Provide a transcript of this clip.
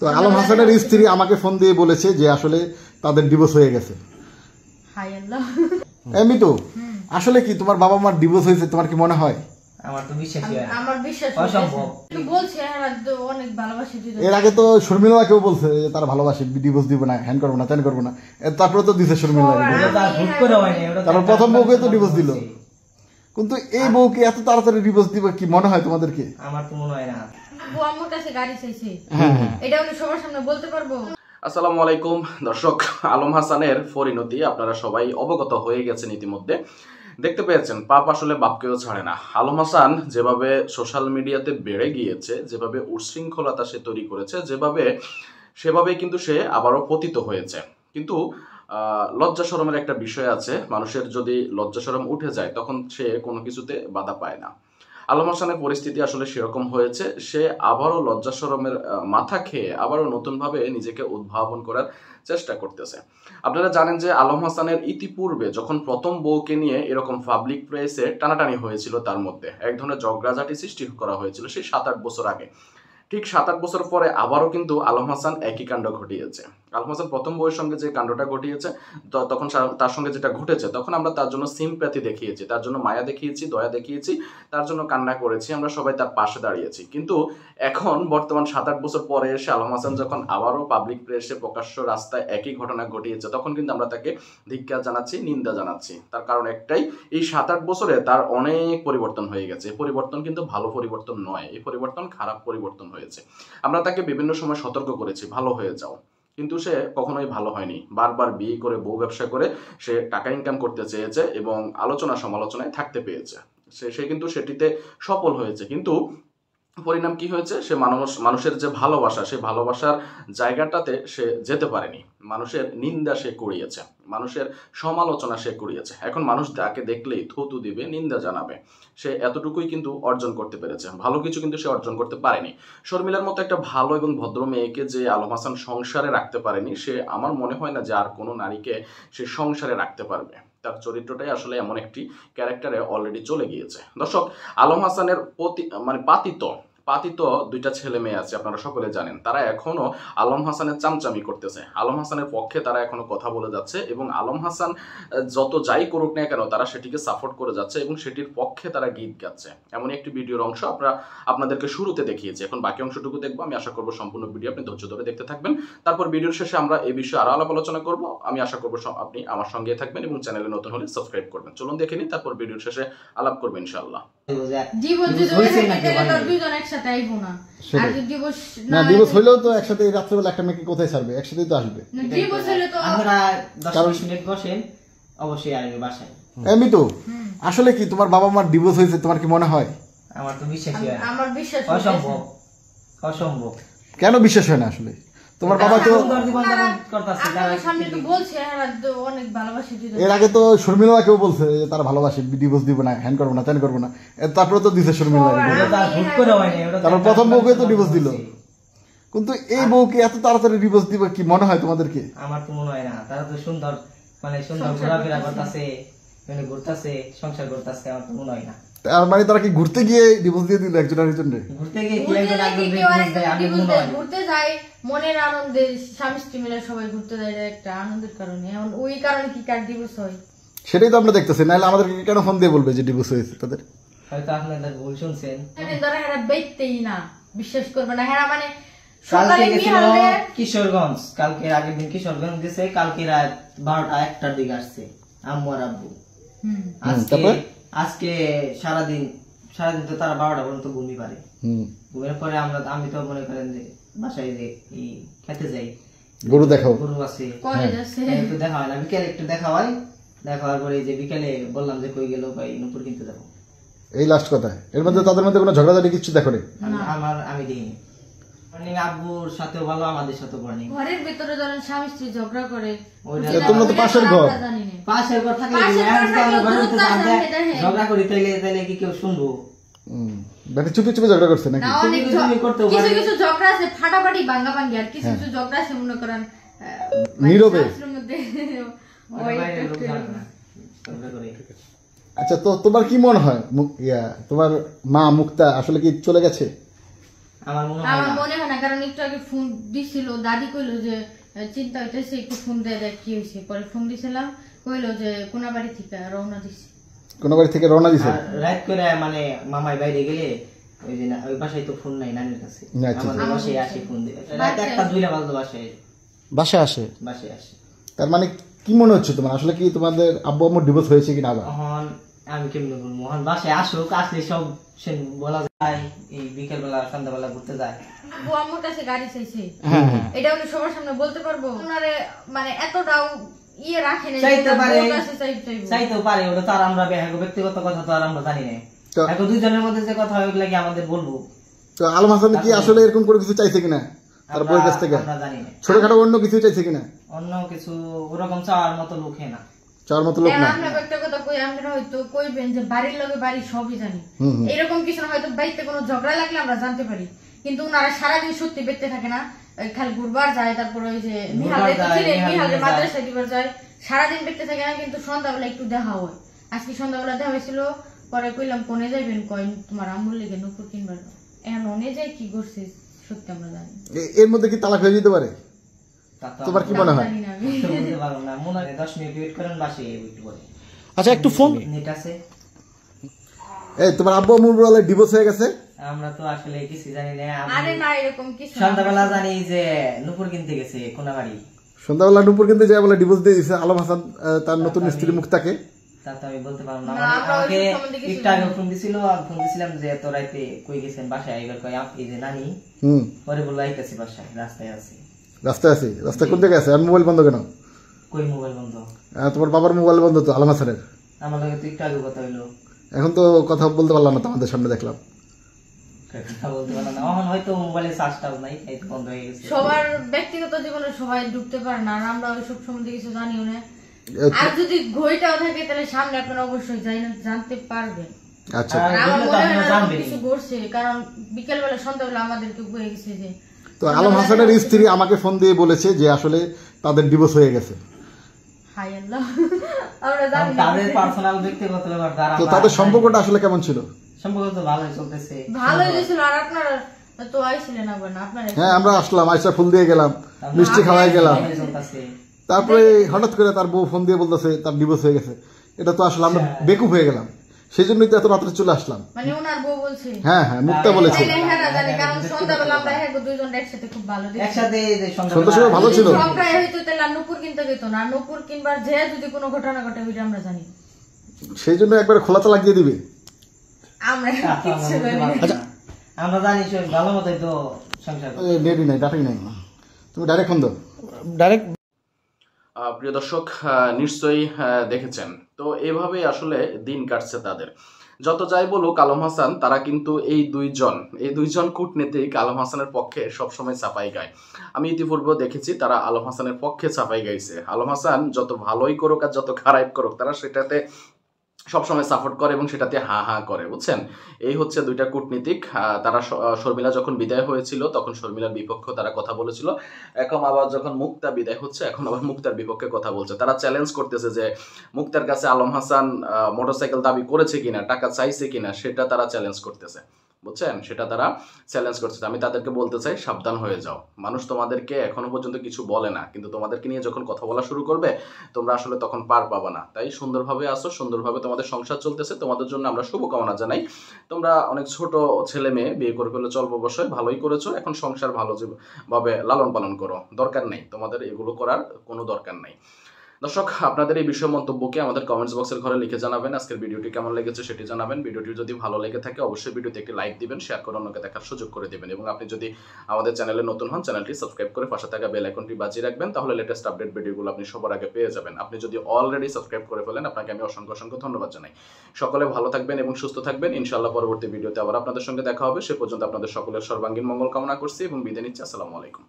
তো আলম হাসানের স্ত্রী আমাকে ফোন দিয়ে বলেছে যে আসলে তাদের ডিভোর্স হয়ে গেছে। এমনি তো আসলে কি তোমার বাবা মার ডিভোর্স হয়েছে তোমার কি মনে হয়? আমার তো বিশ্বাসই হয় না। আমার বিশ্বাস অসম্ভব। বলছে এরা তো অনেক ভালোবাসে। এর আগে তো শর্মিলাকেও বলছে যে তারা ভালোবাসে, ডিভোর্স দিবে না, হ্যান্ড করবো না, ত্যান করবো না। তারপরে তো দিছে শর্মিলা। হুট করে হয়নি, ওটা তারপর প্রথম বউকে তো ডিভোর্স দিল। কিন্তু এই বউকে এত তাড়াতাড়ি ডিভোর্স দিবে কি মনে হয় তোমাদেরকে? আমার তো মনে হয় না। বউ আমার কাছে গাড়ি চাইছে, এটা উনি সবার সামনে বলতে পারবো? আসসালামু আলাইকুম দর্শক, আলম হাসানের পরিণতি আপনারা সবাই অবগত হয়ে গেছেন ইতিমধ্যে। দেখতে পেয়েছেন পাপ আসলে বাপকেও ছাড়ে না। আলম হাসান যেভাবে সোশ্যাল মিডিয়াতে বেড়ে গিয়েছে, যেভাবে উচ্ছৃঙ্খলতা সে তৈরি করেছে, সেভাবে কিন্তু সে আবারও পতিত হয়েছে। কিন্তু লজ্জা শরমের একটা বিষয় আছে, মানুষের যদি লজ্জা শরম উঠে যায় তখন সে কোনো কিছুতে বাধা পায় না। আলম হাসানের পরিস্থিতি আসলে সেরকম হয়েছে, সে আবারও লজ্জা শরমের মাথা খেয়ে আবারও নতুনভাবে নিজেকে উদ্ভাবন করার চেষ্টা করতেছে। আপনারা জানেন যে আলম হাসানের ইতিপূর্বে যখন প্রথম বউকে নিয়ে এরকম পাবলিক প্লেসে টানাটানি হয়েছিল, তার মধ্যে এক ধরনের ঝগড়াঝাটি সৃষ্টি করা হয়েছিল সেই 7-8 বছর আগে। ঠিক 7-8 বছর পরে আবারও কিন্তু আলম হাসান একই কাণ্ড ঘটিয়েছে। আলম হাসান প্রথম বউয়ের সঙ্গে যে কাণ্ডটা ঘটিয়েছে, তখন তার সঙ্গে যেটা ঘটেছে, তখন আমরা তার জন্য সিম্প্যাথি দেখিয়েছি, তার জন্য মায়া দেখিয়েছি, দয়া দেখিয়েছি, তার জন্য কান্না করেছি, আমরা সবাই তার পাশে দাঁড়িয়েছি। কিন্তু এখন বর্তমান 7-8 বছর পরে এসে আলম হাসান যখন আবারও পাবলিক প্লেসে প্রকাশ্য রাস্তায় একই ঘটনা ঘটিয়েছে, তখন কিন্তু আমরা তাকে ধিক্কার জানাচ্ছি, নিন্দা জানাচ্ছি। তার কারণ একটাই, এই 7-8 বছরে তার অনেক পরিবর্তন হয়ে গেছে। এই পরিবর্তন কিন্তু ভালো পরিবর্তন নয়, এই পরিবর্তন খারাপ পরিবর্তন হয়েছে। আমরা তাকে বিভিন্ন সময় সতর্ক করেছি, ভালো হয়ে যাও, কিন্তু সে কখনোই ভালো হয়নি। বারবার বিয়ে করে বউ ব্যবসা করে সে টাকা ইনকাম করতে চেয়েছে এবং আলোচনা সমালোচনায় থাকতে পেয়েছে। সে কিন্তু সেটিতে সফল হয়েছে, কিন্তু পরিণাম কি হয়েছে? সে মানুষের যে ভালোবাসা, সে ভালোবাসার জায়গাটাতে সে যেতে পারেনি। মানুষের নিন্দা সে কুড়িয়েছে, মানুষের সমালোচনা সে কুড়িয়েছে। এখন মানুষ তাকে দেখলেই থুতু দিবে, নিন্দা জানাবে। সে এতটুকুই কিন্তু অর্জন করতে পেরেছে, ভালো কিছু কিন্তু সে অর্জন করতে পারেনি। শর্মিলার মতো একটা ভালো এবং ভদ্র মেয়েকে যে আলম হাসান সংসারে রাখতে পারেনি, সে আমার মনে হয় না যে আর কোনো নারীকে সে সংসারে রাখতে পারবে। তার চরিত্রটাই আসলে এমন একটি ক্যারেক্টারে অলরেডি চলে গিয়েছে। দর্শক, আলম হাসানের পাতিত 2টা ছেলে মেয়ে আছে, আপনারা সকলে জানেন। তারা এখনো আলম হাসানের চামচামি করতেছে, আলম হাসানের পক্ষে তারা এখনো কথা বলে যাচ্ছে এবং আলম হাসান যত যাই করুক না কেন তারা সেটিকে সাপোর্ট করে যাচ্ছে এবং সেটির পক্ষে তারা গীত গাচ্ছে। এমনই একটি ভিডিওর অংশ আপনাদেরকে শুরুতে দেখিয়েছি, এখন বাকি অংশটুকু দেখবো। আমি আশা করবো সম্পূর্ণ ভিডিও আপনি ধৈর্য ধরে দেখতে থাকবেন। তারপর ভিডিওর শেষে আমরা এই বিষয়ে আরো আলাপ আলোচনা করবো। আমি আশা করবো আপনি আমার সঙ্গে থাকবেন এবং চ্যানেলে নতুন হলে সাবস্ক্রাইব করবেন। চলুন দেখে নিন, তারপর ভিডিওর শেষে আলাপ করবেন ইনশাআল্লাহ। ডিভোর্স হইলেও তো একসাথে রাত্রেবেলা একটা মেয়েকে কোথায় ছাড়বে? একসাথেই তো আসবে। এমনি তো আসলে কি তোমার বাবা মার ডিভোর্স হয়েছে তোমার কি মনে হয়? আমার তো বিশ্বাসই হয় না। আমার বিশ্বাস অসম্ভব। কেন বিশ্বাস হয় না? আসলে তোমার বাবা তো বলছে এরা তো অনেক ভালোবাসে। এর আগে তো শর্মিলাকেও বলছে যে তারা ভালোবাসে, ডিভোর্স দিবে না, হ্যান্ড করবো না, ত্যান করবো না। তারপরে তো দিছে শর্মিলা। হুট করে হয়নি, তারপর প্রথম বউকে তো ডিভোর্স দিল। কিন্তু এই বউকে এত তাড়াতাড়ি ডিভোর্স দিবে কি মনে হয় তোমাদেরকে? আমার তো মনে হয় না। তারা তো সুন্দর ঘোরাফেরা করতেছে, ঘুরতেছে, সংসার করতেছে। আমার তো মনে হয় না। মানে তারা কি ঘুরতে গিয়ে ডিভোর্স দিয়ে দিল একজন আরেকজনকে? ঘুরতে গিয়ে ঘুরতে যায় মনের আনন্দে, স্বামী স্ত্রী মিলে সবাই ঘুরতে যায় একটা আনন্দের কারণে। এখন ওই কারণে কি কার ডিভোর্স হয় সেটাই তো আমরা দেখতেছি। নাহলে আমাদেরকে কেন ফোন দিয়ে বলবে যে ডিভোর্স হয়েছে তাদের? হয়তো আপনাদের ভুল শুনছেন। ধরো হেরা বেচতেই না, বিশ্বাস করবে না। হেরা মানে কালকে গেছিল কিশোরগঞ্জ, কালকে আগের দিন কিশোরগঞ্জ গেছে, কালকে রাত 12টা-1টার দিকে আসছে আম্মু আর আব্বু। আজকে সারাদিন তো তারা 12টা পর্যন্ত ঘুমিয়ে পারে। ঘুমের পরে আমি তো মনে করেন যে বাসায় যে খেতে যাই, গরু আছে একটু দেখা হয় না, বিকেলে একটু দেখা হয়। দেখা হওয়ার পরে যে বিকেলে বললাম যে কই গেল, ভাই নূপুর কিনতে যাবো, এই লাস্ট কথা। এর মধ্যে তাদের মধ্যে কোনো ঝগড়াঝাটি কিছু দেখো না? আমি দিইনি। আব্বুর সাথেও ভালো, আমাদের সাথেও বর্নিং। ঘরের ভিতরে যখন স্বামী স্ত্রী ঝগড়া করে, তোমরা তো পাশের ঘর থাকলে ঝগড়া করি, তাইলে কি কেউ শুনবো? চুপি চুপি ঝগড়া করছে নাকি? কিছু ঝগড়া আছে ফাটাফাটি ভাঙ্গাভাঙ্গি, আর কিছু ঝগড়া আছে মনে করেন নীরবে। আচ্ছা, তো তোমার কি মনে হয় তোমার মা মুক্তা আসলে কি চলে গেছে? আমার মনে হয় না, কারণ একটু আগে ফোন দিছিল, দাদি কইলো যে চিন্তা হইতেছে একটু ফোন দিয়ে দেখ কি হয়েছে। পরে ফোন দিছিলাম, কইলো যে কোনাবাড়ি থেকে রওনা দিছে। কোনাবাড়ি থেকে রওনা দিছে রাত করে, মানে মামাই বাইরে গেলে ওই যে ওই বাসায় তো ফোন নাই নানির কাছে, আমাদের বাসায় আসে ফোন দিবে। রাত 1টা-2টা বাজলো বাসায় আসে। তার মানে কি মনে হচ্ছে তোমার, আসলে কি তোমাদের আব্বু আম্মুর ডিভোর্স হয়েছে কিনা? আমি কেমনে বলবো, মোহন বাসায় আসুক, আসলে সব বলা যায়। এই বিকেল বেলা সন্ধ্যাবেলা ঘুরতে যায়, আব্বু আম্মুর কাছে গাড়ি চাইছে, এটা উনি সবার সামনে বলতে পারবো? ওনারে মানে এতটাও ইয়ে রাখেন, চাইতেও পারে, ওটা তো আর আমরা ব্যক্তিগত কথা তো আর আমরা জানি না। এখন দুইজনের মধ্যে যে কথা হয় ওগুলা কি আমাদের বলবো? তো আলম হাসান কি আসলে এরকম করে কিছু চাইছে কিনা তার বউয়ের কাছ থেকে? আমরা জানি না। ছোটখাটো অন্য কিছু চাইছে কিনা? অন্য কিছু ওরকম চাওয়ার মতো লোক না, চাওয়ার মতো লোক না। আপনাকে একটা কথা কই, আমরা হয়তো কইবেন যে বাড়ির লগে বাড়ি সবই জানি, এরকম কিছু না, হয়তো বাড়িতে কোনো ঝগড়া লাগলে আমরা জানতে পারি, কিন্তু ওনারা সারাদিন সত্যি বেঁচে থাকে না, খালি ঘুরবার যায়, তারপরে ওই যে মিহালের মাদ্রাসায় দিবার যায়, সারাদিন বেঁচে থাকে না, কিন্তু সন্ধ্যাবেলা একটু দেখা হয়। আজকে সন্ধ্যাবেলা দেখা হয়েছিল, পরে কইলাম কোনে যাইবেন, কয় তোমার আম্মুর লেগে নুপুর কিনবার। এখন ওনে যায় কি করছে সত্যি আমরা জানি। এর মধ্যে কি তালাক হয়ে যেতে পারে? তোমার কি মনে হয়? আচ্ছা একটু ফোন, তোমার আব্বু আম্মুর বলে ডিভোর্স হয়ে গেছে? আমরা তো আসলে কিছু জানি না। আরে না, এরকম কিছু সন্ধ্যাবেলা জানি যে নুপুর কিনতে গেছে কোনাবাড়ি, সন্ধ্যাবেলা নুপুর কিনতে যায় বলে ডিভোর্স দিয়ে দিয়েছে আলম হাসান তার নতুন স্ত্রী মুক্তাকে। তা তো আমি বলতে পারবো না, আমাকে একটু আগে ফোন দিছিলাম যে এত রাতে কই গেছেন, বাসায় আইবার কই এই যে নানি। পরে বললো আইতাছি বাসায়, রাস্তায় আছি। রাস্তায় কোন জায়গায় আছে? আর মোবাইল বন্ধ কেন? কই মোবাইল বন্ধ? তোমার বাবার মোবাইল বন্ধ তো আলম হাসানের। আমার লগে তো একটু আগে কথা হইলো, এখন তো কথা বলতে পারলাম না, তোমাদের সামনে দেখলাম কথা বলতে পারলাম না। এখন হয়তো মোবাইলে চার্জটাও নাই, তাই তো বন্ধ হয়ে গেছে। সবার ব্যক্তিগত জীবনে সবাই ঢুকতে পারে না, আর আমরা ওইসব সম্বন্ধে কিছু জানিও না। আর যদি ঘড়িটাও থাকে তাহলে সামনে আপনারা অবশ্যই জানতে পারবেন। আচ্ছা, আমার মনে হয় কিছু ঘটছে, কারণ বিকেল বেলা সন্ধ্যাবেলা আমাদেরকে বলে গেছে যে। তো আলম হাসানের স্ত্রী আমাকে ফোন দিয়ে বলেছে যে আসলে তাদের ডিভোর্স হয়ে গেছে। হাই আল্লাহ, আমরা জানি না তাদের পার্সোনাল ব্যক্তিগত ব্যাপার। তো তাদের সম্পর্কটা আসলে কেমন ছিল? সম্পর্ক তো ভালোই চলতেছে, ভালোই ছিল। আর আপনারা তো আইছিলেন আবার না? আপনারা? হ্যাঁ, আমরা আসলাম, আইসা ফুল দিয়ে গেলাম, মিষ্টি খাওয়াই গেলাম, তারপরে হঠাৎ করে তার বউ ফোন দিয়ে বলতেছে তার ডিভোর্স হয়ে গেছে। এটা তো আসলে আমরা বেকুব হয়ে গেলাম, সেই জন্যই তো এত রাত্রে চলে আসলাম। মানে ওনার বউ বলছে? হ্যাঁ, মুক্তা বলেছে। কারণ সন্ধ্যাবেলা আমরা দুইজন একসাথে খুব ভালো একসাথে সন্ধ্যার ভালো ছিল। নুপুর কিনতে যেত না, নুপুর কিনবার যে যদি কোনো ঘটনা ঘটে ওইটা আমরা জানি, সেই জন্য একবার খোলা তালাক দিয়ে দিবে। আমরা কিছু জানি না। আমরা জানি ভালো মতোই তো সংসার। নেটই নাই, ডাটাই নাই, তুমি ডাইরেক্ট ফোন দাও। ডাইরেক্ট। প্রিয় দর্শক, নিশ্চয়ই দেখেছেন তো, এভাবেই আসলে দিন কাটছে তাদের। যত যাই বলুক আলম হাসান, তারা কিন্তু এই দুইজন কূটনীতিক আলম হাসানের পক্ষে সবসময় চাপাই গায়। আমি ইতিপূর্বেও দেখেছি তারা আলম হাসানের পক্ষে চাপাই গাইছে। আলম হাসান যত ভালোই করুক আর যত খারাপ করুক, তারা সেটাতে সবসময় সাপোর্ট করে এবং সেটাতে হা হা করে, বুঝছেন? এই হচ্ছে দুইটা কূটনীতিক। তারা শর্মিলা যখন বিদায় হয়েছিল তখন শর্মিলার বিপক্ষে তারা কথা বলেছিল, এখন আবার যখন মুক্তা বিদায় হচ্ছে এখন আবার মুক্তার বিপক্ষে কথা বলছে। তারা চ্যালেঞ্জ করতেছে যে মুক্তার কাছে আলম হাসান মোটরসাইকেল দাবি করেছে কিনা, টাকা চাইছে কিনা, সেটা তারা চ্যালেঞ্জ করতেছে, বুঝছেন? সেটা তারা চ্যালেঞ্জ করছে। আমি তাদেরকে বলতে চাই, সাবধান হয়ে যাও। মানুষ তোমাদেরকে এখনো পর্যন্ত কিছু বলে না, কিন্তু তোমাদেরকে নিয়ে যখন কথা বলা শুরু করবে তোমরা আসলে তখন পার পাবা না। তাই সুন্দরভাবে আসো, সুন্দরভাবে তোমাদের সংসার চলতেছে, তোমাদের জন্য আমরা শুভকামনা জানাই। তোমরা অনেক ছোট ছেলে মেয়ে, বিয়ে করে ফেলে অল্প বয়সে, ভালোই করেছো। এখন সংসার ভাবে লালন পালন করো, দরকার নেই তোমাদের এগুলো করার, কোনো দরকার নেই। দর্শক, আপনাদের এই বিষয় মন্তব্যকে আমাদের কমেন্টস বক্সের ঘরে লিখে জানাবেন। আজকের ভিডিওটি কেমন লেগেছে সেটি জানাবেন। ভিডিওটি যদি ভালো লেগে থাকে অবশ্যই ভিডিওতে একটি লাইক দিবেন, শেয়ার করে অন্যকে দেখার সুযোগ করে দিবেন, এবং আপনি যদি আমাদের চ্যানেলে নতুন হন চ্যানেলটি সাবস্ক্রাইব করে পাশে থাকা বেল আইকনটি বাজিয়ে রাখবেন, তাহলে লেটেস্ট আপডেট ভিডিওগুলো আপনি সবার আগে পেয়ে যাবেন। আপনি যদি অলরেডি সাবস্ক্রাইব করে ফেলেন, আপনাকে আমি অসংখ্য ধন্যবাদ জানাই। সকলে ভালো থাকবেন এবং সুস্থ থাকবেন। ইনশাআল্লাহ পরবর্তী ভিডিওতে আবার আপনাদের সঙ্গে দেখা হবে। সে পর্যন্ত আপনাদের সকলের সর্বাঙ্গীন মঙ্গল কামনা করছি এবং বিদায় নিচ্ছি। আসসালামু আলাইকুম।